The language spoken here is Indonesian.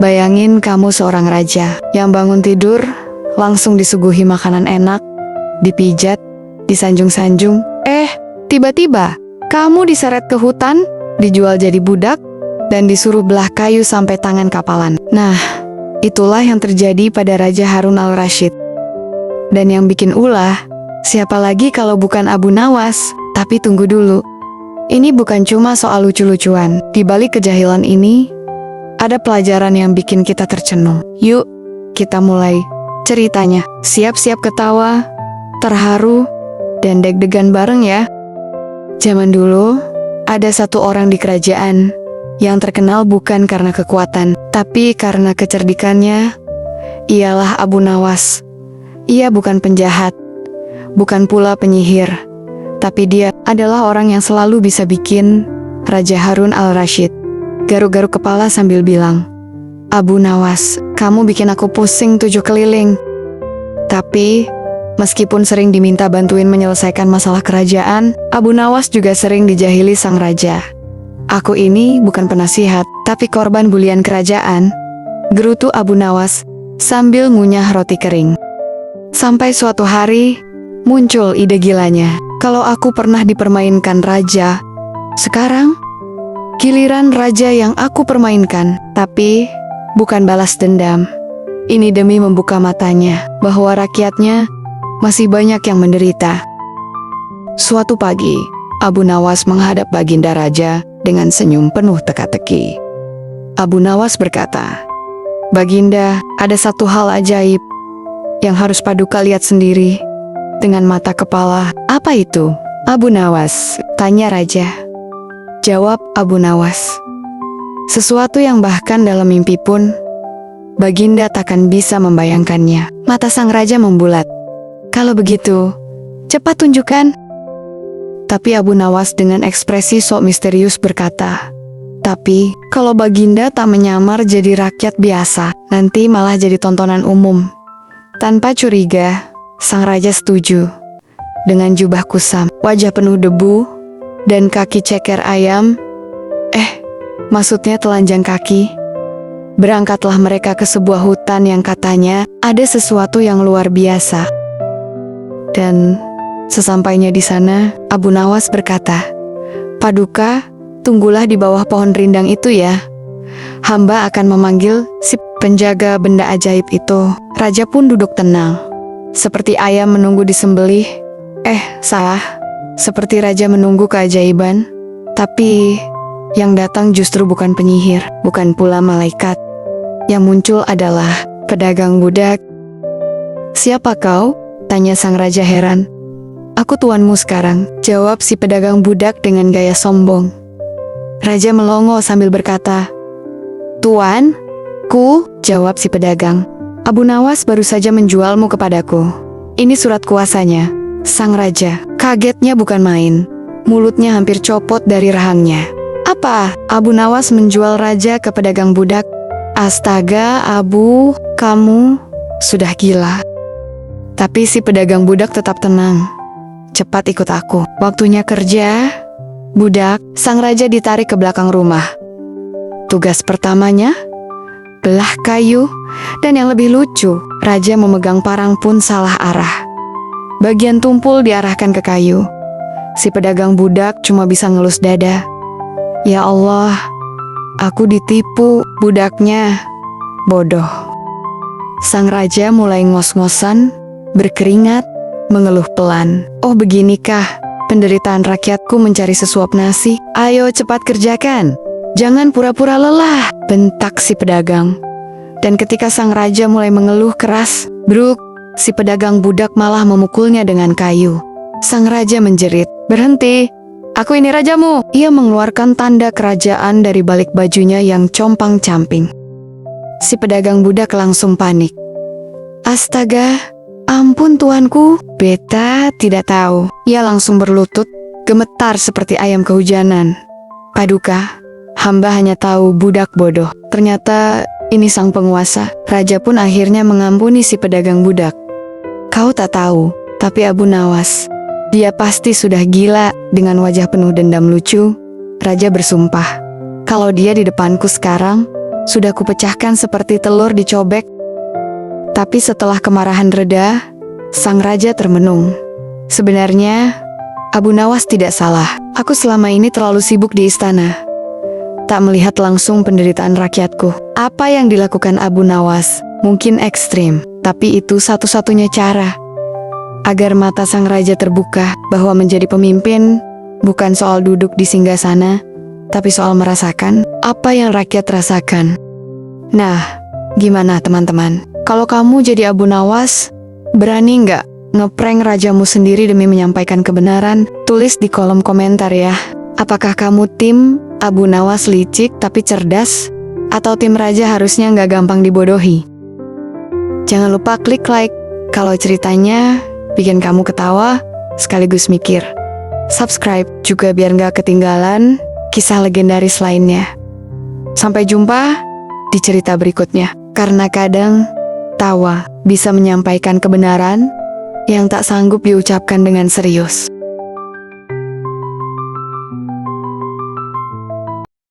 Bayangin kamu seorang raja yang bangun tidur, langsung disuguhi makanan enak, dipijat, disanjung-sanjung. Tiba-tiba kamu diseret ke hutan, dijual jadi budak, dan disuruh belah kayu sampai tangan kapalan. Nah, itulah yang terjadi pada Raja Harun al-Rasyid. Dan yang bikin ulah, siapa lagi kalau bukan Abu Nawas? Tapi tunggu dulu. Ini bukan cuma soal lucu-lucuan. Di balik kejahilan ini, ada pelajaran yang bikin kita tercenung. Yuk, kita mulai ceritanya. Siap-siap ketawa, terharu, dan deg-degan bareng ya. Zaman dulu, ada satu orang di kerajaan yang terkenal bukan karena kekuatan, tapi karena kecerdikannya. Ialah Abu Nawas. Ia bukan penjahat, bukan pula penyihir, tapi dia adalah orang yang selalu bisa bikin Raja Harun al-Rasyid garuk-garuk kepala sambil bilang, "Abu Nawas, kamu bikin aku pusing 7 keliling." Tapi, meskipun sering diminta bantuin menyelesaikan masalah kerajaan, Abu Nawas juga sering dijahili sang raja. "Aku ini bukan penasihat, tapi korban bulian kerajaan," gerutu Abu Nawas sambil ngunyah roti kering. Sampai suatu hari, muncul ide gilanya. Kalau aku pernah dipermainkan raja, sekarang giliran raja yang aku permainkan. Tapi, bukan balas dendam. Ini demi membuka matanya bahwa rakyatnya masih banyak yang menderita. Suatu pagi, Abu Nawas menghadap Baginda Raja dengan senyum penuh teka-teki. Abu Nawas berkata, "Baginda, ada satu hal ajaib yang harus Paduka lihat sendiri dengan mata kepala." "Apa itu, Abu Nawas?" tanya Raja. Jawab Abu Nawas, "Sesuatu yang bahkan dalam mimpi pun Baginda takkan bisa membayangkannya." Mata sang raja membulat. "Kalau begitu, cepat tunjukkan." Tapi Abu Nawas dengan ekspresi sok misterius berkata, "Tapi, kalau Baginda tak menyamar jadi rakyat biasa, nanti malah jadi tontonan umum." Tanpa curiga, sang raja setuju. Dengan jubah kusam, wajah penuh debu, dan kaki ceker ayam, maksudnya telanjang kaki, berangkatlah mereka ke sebuah hutan yang katanya ada sesuatu yang luar biasa. Dan sesampainya di sana, Abu Nawas berkata, "Paduka, tunggulah di bawah pohon rindang itu ya. Hamba akan memanggil si penjaga benda ajaib itu." Raja pun duduk tenang, seperti ayam menunggu disembelih. Salah. Seperti raja menunggu keajaiban. Tapi, yang datang justru bukan penyihir, bukan pula malaikat. Yang muncul adalah pedagang budak. "Siapa kau?" tanya sang raja heran. "Aku tuanmu sekarang," jawab si pedagang budak dengan gaya sombong. Raja melongo sambil berkata, "Tuan, jawab si pedagang. "Abu Nawas baru saja menjualmu kepadaku. Ini surat kuasanya." Sang raja kagetnya bukan main. Mulutnya hampir copot dari rahangnya. "Apa? Abu Nawas menjual raja ke pedagang budak? Astaga, Abu, kamu sudah gila." Tapi si pedagang budak tetap tenang. "Cepat ikut aku. Waktunya kerja." Budak, sang raja ditarik ke belakang rumah. Tugas pertamanya, belah kayu, dan yang lebih lucu, raja memegang parang pun salah arah. Bagian tumpul diarahkan ke kayu. Si pedagang budak cuma bisa ngelus dada. "Ya Allah, aku ditipu budaknya. Bodoh." Sang raja mulai ngos-ngosan, berkeringat, mengeluh pelan. "Oh, beginikah penderitaan rakyatku mencari sesuap nasi? Ayo cepat kerjakan. Jangan pura-pura lelah," bentak si pedagang. Dan ketika sang raja mulai mengeluh keras, bruk, si pedagang budak malah memukulnya dengan kayu. Sang raja menjerit, "Berhenti, aku ini rajamu." Ia mengeluarkan tanda kerajaan dari balik bajunya yang compang-camping. Si pedagang budak langsung panik. "Astaga, ampun tuanku, beta tidak tahu." Ia langsung berlutut, gemetar seperti ayam kehujanan. "Paduka, hamba hanya tahu budak bodoh." Ternyata ini sang penguasa. Raja pun akhirnya mengampuni si pedagang budak. "Kau tak tahu, tapi Abu Nawas, dia pasti sudah gila." Dengan wajah penuh dendam lucu, raja bersumpah, "Kalau dia di depanku sekarang, sudah kupecahkan seperti telur dicobek. Tapi setelah kemarahan reda, sang raja termenung. Sebenarnya, Abu Nawas tidak salah. Aku selama ini terlalu sibuk di istana, tak melihat langsung penderitaan rakyatku. Apa yang dilakukan Abu Nawas mungkin ekstrim, tapi itu satu-satunya cara agar mata sang raja terbuka bahwa menjadi pemimpin bukan soal duduk di singgasana, tapi soal merasakan apa yang rakyat rasakan. Nah, gimana teman-teman? Kalau kamu jadi Abu Nawas, berani nggak ngeprank rajamu sendiri demi menyampaikan kebenaran? Tulis di kolom komentar ya. Apakah kamu tim Abu Nawas licik tapi cerdas? Atau tim raja harusnya nggak gampang dibodohi? Jangan lupa klik like kalau ceritanya bikin kamu ketawa sekaligus mikir. Subscribe juga biar nggak ketinggalan kisah legendaris lainnya. Sampai jumpa di cerita berikutnya. Karena kadang tawa bisa menyampaikan kebenaran yang tak sanggup diucapkan dengan serius.